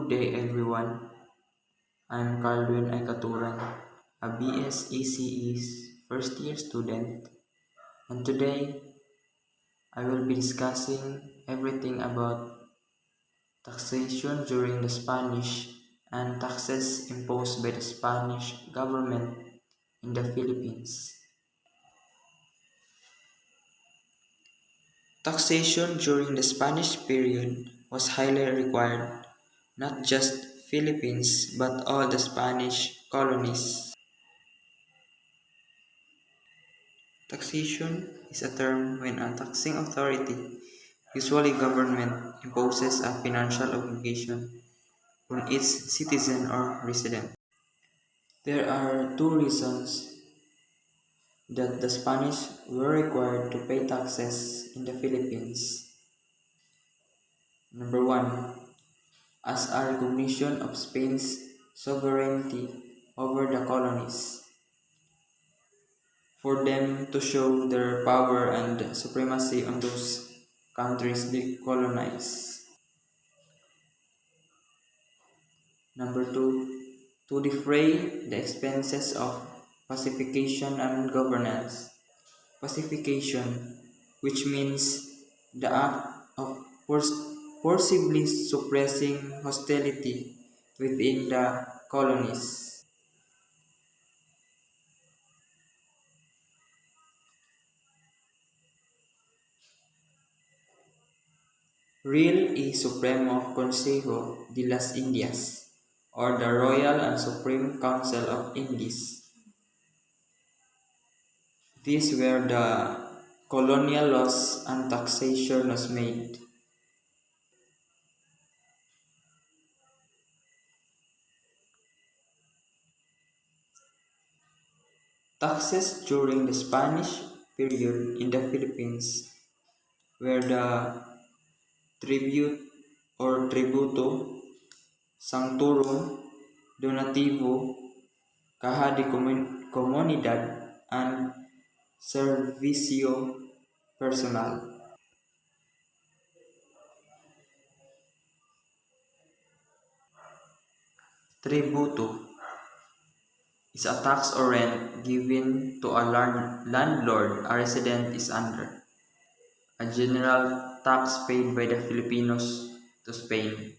Good day everyone. I'm Carlwin Aikaturan, a BSECE's first year student, and today I will be discussing everything about taxation during the Spanish and taxes imposed by the Spanish government in the Philippines. Taxation during the Spanish period was highly required, not just Philippines but all the Spanish colonies. Taxation is a term when a taxing authority, usually government, imposes a financial obligation on its citizen or resident. There are two reasons that the Spanish were required to pay taxes in the Philippines. Number one, as a recognition of Spain's sovereignty over the colonies, for them to show their power and supremacy on those countries they colonize. Number two, to defray the expenses of pacification and governance. Pacification, which means the act of forcibly suppressing hostility within the colonies. Real y Supremo Consejo de las Indias, or the Royal and Supreme Council of Indies. These were the colonial laws and taxation was made. Taxes during the Spanish period in the Philippines were the tribute or tributo, sanctorum, donativo, caja de comunidad, and servicio personal. Tributo is a tax or rent given to a landlord a resident is under. A general tax paid by the Filipinos to Spain.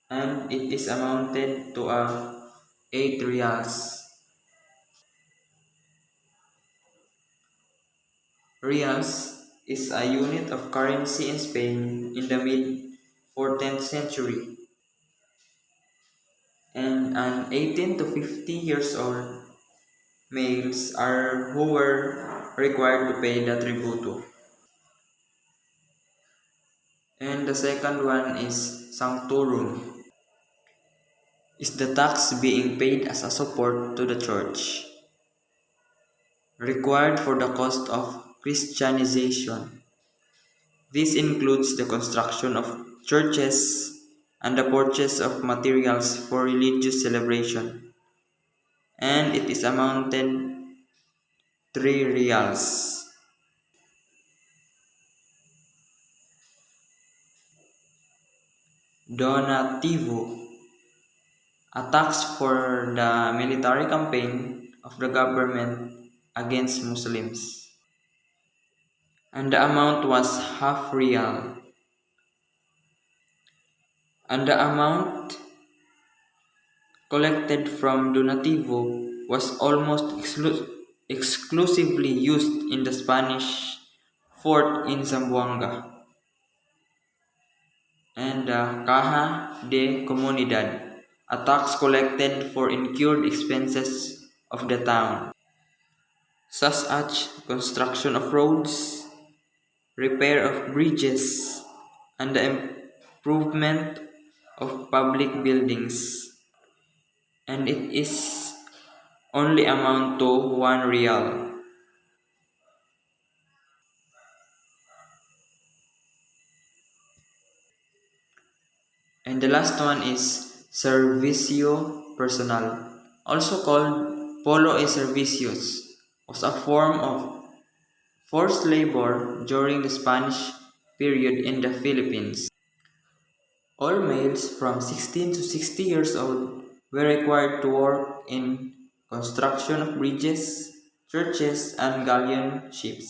And it is amounted to 8 reals. Reals is a unit of currency in Spain in the mid-14th century. And an 18 to 50 years old males are who were required to pay the tributo. And the second one is sanctorum, is the tax being paid as a support to the church, required for the cost of Christianization. This includes the construction of churches and the purchase of materials for religious celebration, and it is amounted 3 reals. Donativo, a tax for the military campaign of the government against Muslims, and the amount was half real. And the amount collected from donativo was almost exclusively used in the Spanish fort in Zamboanga and the Caja de Comunidad, a tax collected for incurred expenses of the town, such as construction of roads, repair of bridges, and the improvement of public buildings. And it is only amount to 1 real. And the last one is servicio personal, also called polo e servicios, was a form of forced labor during the Spanish period in the Philippines. All males from 16 to 60 years old were required to work in construction of bridges, churches, and galleon ships.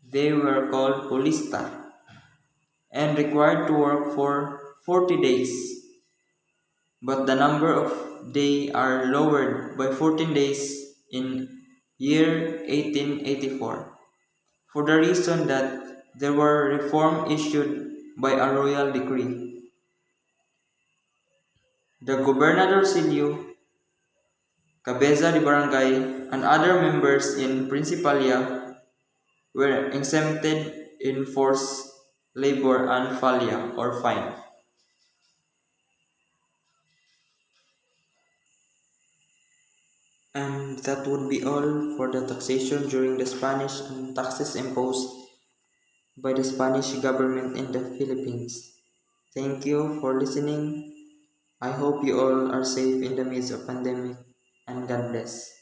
They were called polista and required to work for 40 days, but the number of days are lowered by 14 days in year 1884 for the reason that there were reform issued by a royal decree. The gobernadorcillo, cabeza de barangay, and other members in Principalia were exempted in forced labor and falia or fine. And that would be all for the taxation during the Spanish and taxes imposed by the Spanish government in the Philippines. Thank you for listening. I hope you all are safe in the midst of pandemic and God bless.